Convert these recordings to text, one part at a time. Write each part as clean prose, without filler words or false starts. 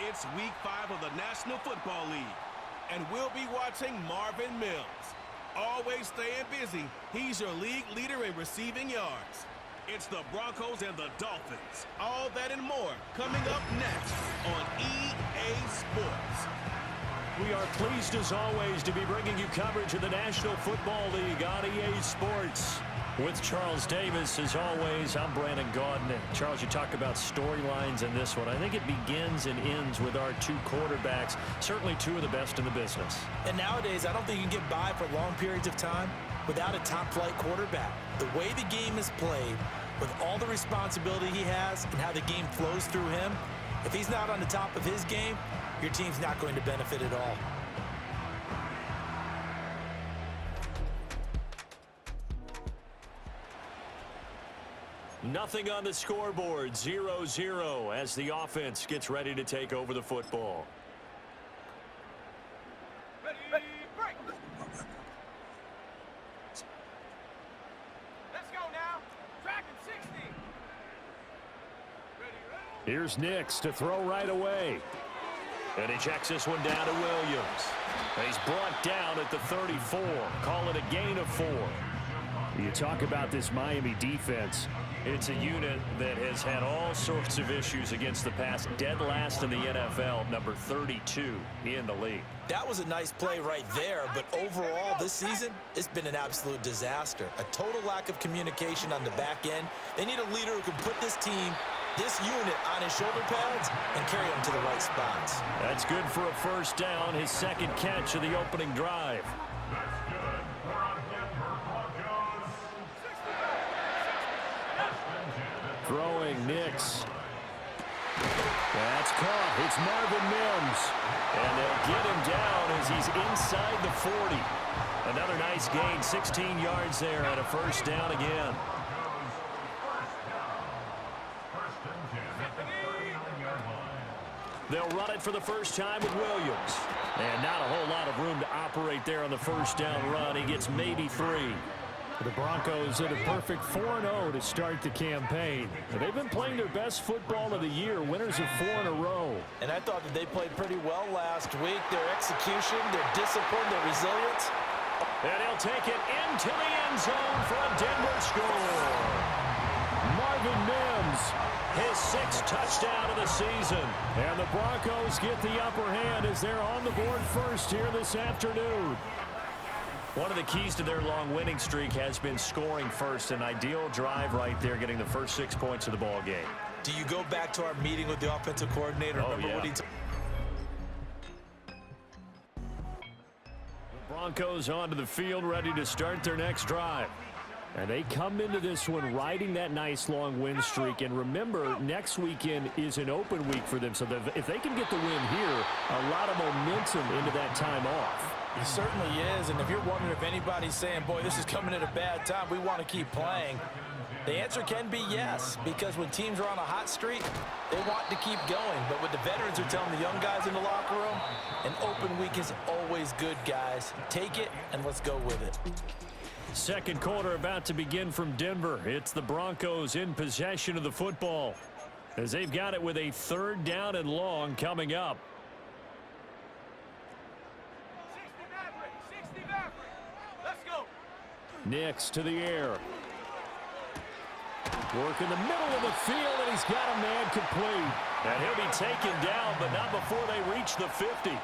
It's Week 5 of the National Football League, and we'll be watching Marvin Mims. Always staying busy, he's your league leader in receiving yards. It's the Broncos and the Dolphins. All that and more coming up next on EA Sports. We are pleased, as always, to be bringing you coverage of the National Football League on EA Sports. With Charles Davis, as always, I'm Brandon Gaudin. Charles, you talk about storylines in this one. I think it begins and ends with our two quarterbacks, certainly two of the best in the business. And nowadays, I don't think you can get by for long periods of time without a top-flight quarterback. The way the game is played, with all the responsibility he has and how the game flows through him, if he's not on the top of his game, your team's not going to benefit at all. Nothing on the scoreboard, 0-0 as the offense gets ready to take over the football. Ready, break. Let's go now. Track at 60. Ready. Here's Nix to throw right away. And he checks this one down to Williams. He's brought down at the 34. Call it a gain of 4. You talk about this Miami defense. It's a unit that has had all sorts of issues against the pass. Dead last in the NFL, number 32 in the league. That was a nice play right there, but overall this season, it's been an absolute disaster. A total lack of communication on the back end. They need a leader who can put this team, this unit, on his shoulder pads and carry them to the right spots. That's good for a first down, his second catch of the opening drive. Throwing Nix. That's caught. It's Marvin Mims. And they'll get him down as he's inside the 40. Another nice gain, 16 yards there and a first down again. They'll run it for the first time with Williams. And not a whole lot of room to operate there on the first down run. He gets maybe 3. The Broncos at a perfect 4-0 to start the campaign. They've been playing their best football of the year, winners of 4 in a row. And I thought that they played pretty well last week. Their execution, their discipline, their resilience. And he'll take it into the end zone for a Denver score. Marvin Mims, his 6th touchdown of the season. And the Broncos get the upper hand as they're on the board first here this afternoon. One of the keys to their long winning streak has been scoring first. An ideal drive right there, getting the first 6 points of the ball game. Do you go back to our meeting with the offensive coordinator? Remember what he The Broncos onto the field, ready to start their next drive. And they come into this one riding that nice long win streak. And remember, next weekend is an open week for them. So if they can get the win here, a lot of momentum into that time off. He certainly is, and if you're wondering if anybody's saying, boy, this is coming at a bad time, we want to keep playing, the answer can be yes, because when teams are on a hot streak, they want to keep going. But what the veterans are telling the young guys in the locker room, an open week is always good, guys. Take it, and let's go with it. Second quarter about to begin from Denver. It's the Broncos in possession of the football as they've got it with a 3rd down and long coming up. 60 Maverick. Let's go. Nix to the air. Work in the middle of the field, and he's got a man complete. And he'll be taken down, but not before they reach the 50.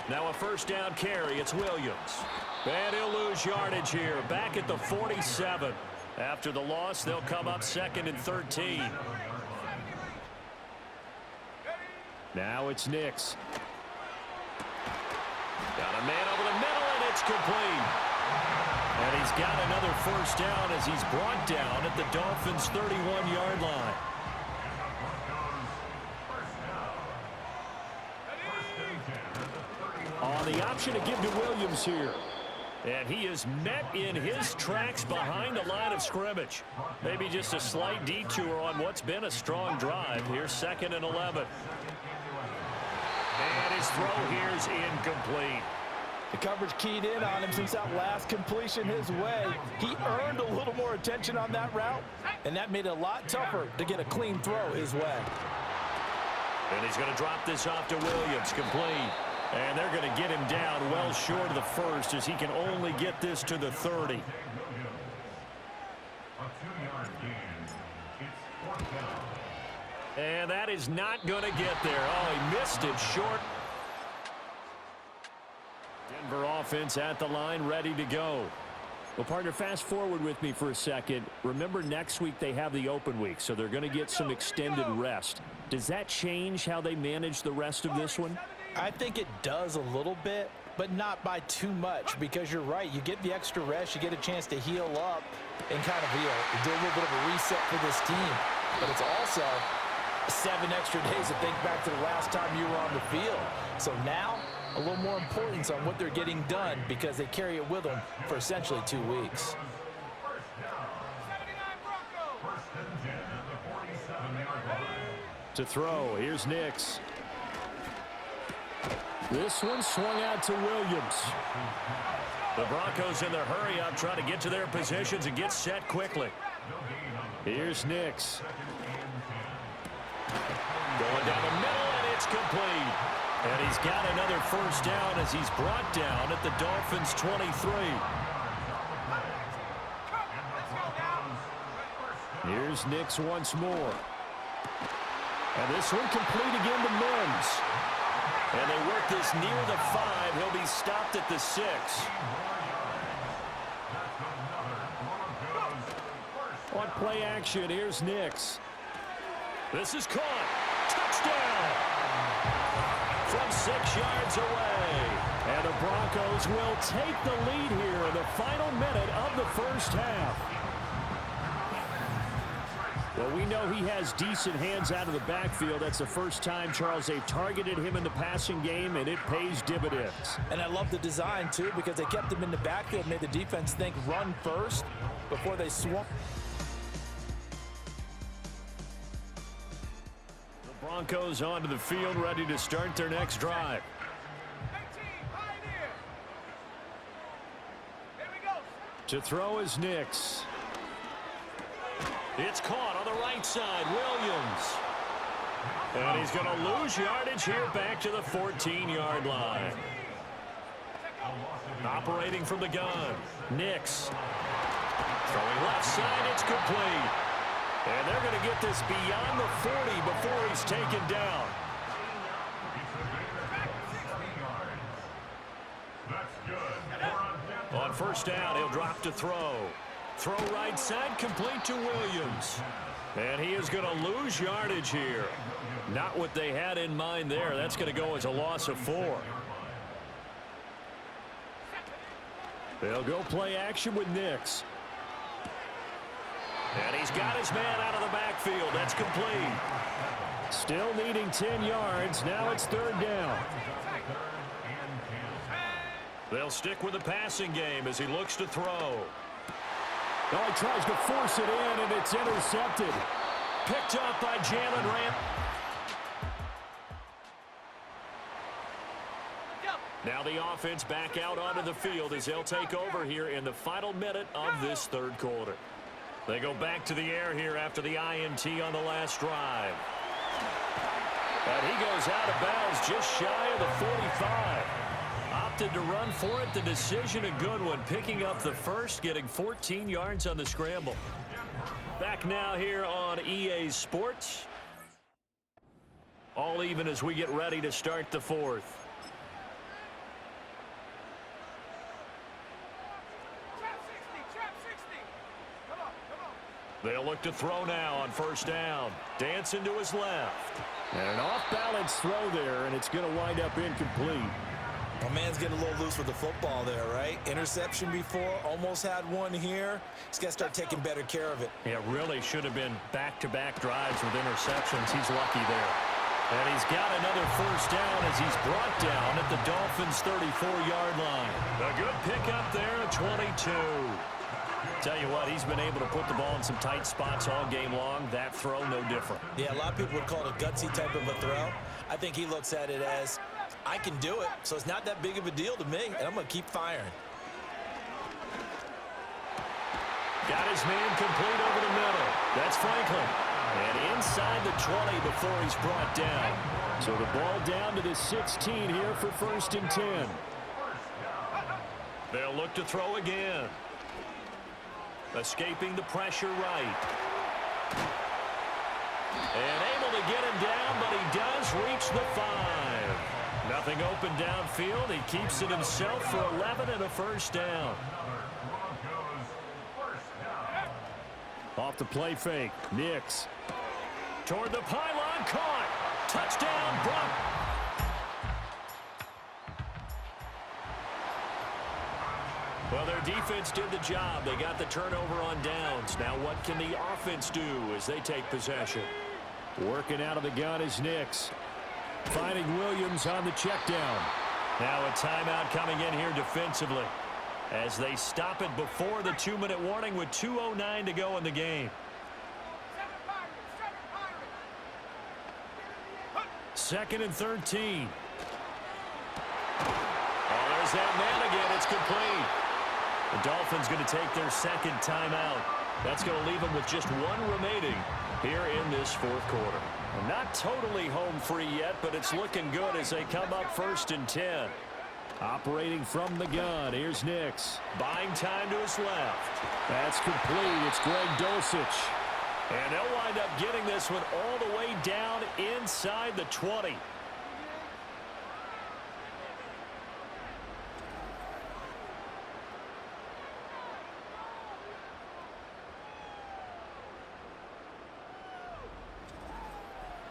Now a first down carry. It's Williams. And he'll lose yardage here. Back at the 47. After the loss, they'll come up 2nd and 13. Now it's Nix. Got a man over the middle, and it's complete. And he's got another first down as he's brought down at the Dolphins' 31-yard line. On the option to give to Williams here. And he is met in his tracks behind the line of scrimmage. Maybe just a slight detour on what's been a strong drive. Here's 2nd and 11. And his throw here is incomplete. The coverage keyed in on him since that last completion his way. He earned a little more attention on that route, and that made it a lot tougher to get a clean throw his way. And he's going to drop this off to Williams, complete. And they're going to get him down well short of the first as he can only get this to the 30. And that is not going to get there. Oh, he missed it short. Denver offense at the line, ready to go. Well, partner, fast forward with me for a second. Remember, next week they have the open week, so they're going to get some extended rest. Does that change how they manage the rest of this one? I think it does a little bit, but not by too much, because you're right. You get the extra rest, you get a chance to heal up and kind of do a little bit of a reset for this team. But it's also 7 extra days to think back to the last time you were on the field. So now, a little more importance on what they're getting done because they carry it with them for essentially 2 weeks. To throw, here's Nix. This one swung out to Williams. The Broncos in their hurry-up trying to get to their positions and get set quickly. Here's Nix. Going down the middle, and it's complete. And he's got another first down as he's brought down at the Dolphins' 23. Here's Nix once more. And this one complete again to Mims. And they work this near the 5. He'll be stopped at the 6. On play action, here's Nix. This is caught. Touchdown! From 6 yards away. And the Broncos will take the lead here in the final minute of the first half. Well, we know he has decent hands out of the backfield. That's the first time, Charles, they've targeted him in the passing game, and it pays dividends. And I love the design, too, because they kept him in the backfield, made the defense think run first before they swung. The Broncos onto the field, ready to start their next drive. To throw is Nix. It's caught on the right side, Williams. And he's going to lose yardage here back to the 14-yard line. Operating from the gun, Nix. Throwing left side, it's complete. And they're going to get this beyond the 40 before he's taken down. On first down, he'll drop to throw. Throw right side, complete to Williams. And he is going to lose yardage here. Not what they had in mind there. That's going to go as a loss of 4. They'll go play action with Nix. And he's got his man out of the backfield. That's complete. Still needing 10 yards. Now it's 3rd down. They'll stick with the passing game as he looks to throw. Oh, he tries to force it in, and it's intercepted. Picked up by Jalen Ramsey. Now the offense back out onto the field as they'll take over here in the final minute of this 3rd quarter. They go back to the air here after the INT on the last drive. And he goes out of bounds just shy of the 45. Opted to run for it. The decision a good one. Picking up the first, getting 14 yards on the scramble. Back now here on EA Sports. All even as we get ready to start the 4th. They'll look to throw now on first down. Dancing to his left. And an off-balance throw there, and it's going to wind up incomplete. My man's getting a little loose with the football there, right? Interception before, almost had one here. He's got to start taking better care of it. Yeah, really should have been back-to-back drives with interceptions. He's lucky there. And he's got another first down as he's brought down at the Dolphins' 34-yard line. A good pickup there at 22. Tell you what, he's been able to put the ball in some tight spots all game long. That throw, no different. Yeah, a lot of people would call it a gutsy type of a throw. I think he looks at it as I can do it, so it's not that big of a deal to me, and I'm going to keep firing. Got his man complete over the middle. That's Franklin. And inside the 20 before he's brought down. So the ball down to the 16 here for 1st and 10. They'll look to throw again. Escaping the pressure right. And able to get him down, but he does reach the 5. Nothing open downfield. He keeps it himself for 11 and a first down. Off the play fake. Nix. Toward the pylon. Caught. Touchdown, Broncos. Well, their defense did the job. They got the turnover on downs. Now what can the offense do as they take possession? Working out of the gun is Nix. Finding Williams on the check down. Now a timeout coming in here defensively as they stop it before the 2-minute warning with 2:09 to go in the game. 2nd and 13. Oh, there's that man again. It's complete. The Dolphins going to take their second timeout. That's going to leave them with just one remaining here in this 4th quarter. Not totally home free yet, but it's looking good as they come up 1st and 10. Operating from the gun, here's Nix. Buying time to his left. That's complete. It's Greg Dulcich. And they'll wind up getting this one all the way down inside the 20.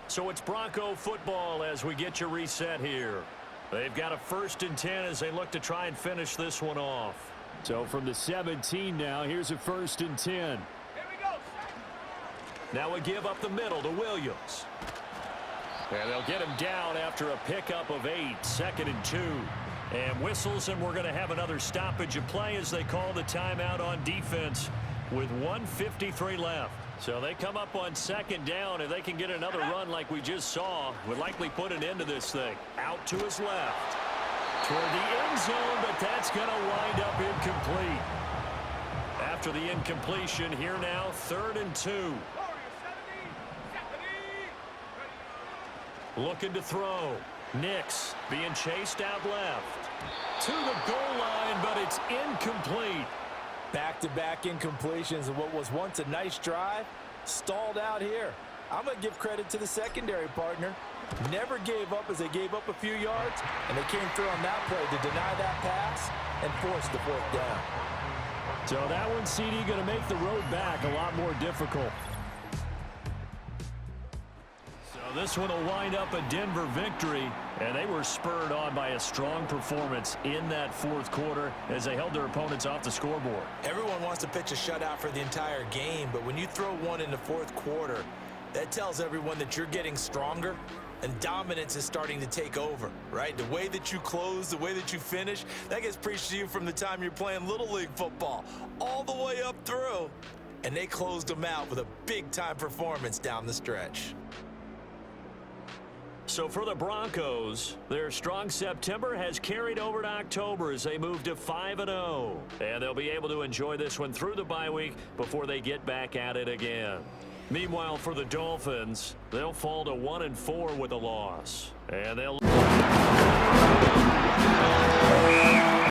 So it's Bronco football as we get you reset here. They've got a 1st and 10 as they look to try and finish this one off. So from the 17 now, here's a 1st and 10. Here we go. Now a give up the middle to Williams. And they'll get him down after a pickup of 8, 2nd and 2. And whistles, and we're going to have another stoppage of play as they call the timeout on defense with 1:53 left. So they come up on 2nd down. If they can get another run like we just saw, would likely put an end to this thing. Out to his left. Toward the end zone, but that's going to wind up incomplete. After the incompletion, here now, 3rd and 2. Looking to throw. Nix being chased out left. To the goal line, but it's incomplete. Back-to-back incompletions of what was once a nice drive, stalled out here. I'm going to give credit to the secondary partner. Never gave up as they gave up a few yards, and they came through on that play to deny that pass and force the 4th down. So that one, CD, going to make the road back a lot more difficult. So this one will wind up a Denver victory, and they were spurred on by a strong performance in that 4th quarter as they held their opponents off the scoreboard. Everyone wants to pitch a shutout for the entire game, but when you throw one in the 4th quarter, that tells everyone that you're getting stronger and dominance is starting to take over, right? The way that you close, the way that you finish, that gets preached to you from the time you're playing Little League football all the way up through. And they closed them out with a big-time performance down the stretch. So for the Broncos, their strong September has carried over to October as they move to 5-0. And they'll be able to enjoy this one through the bye week before they get back at it again. Meanwhile, for the Dolphins, they'll fall to 1-4 with a loss. And they'll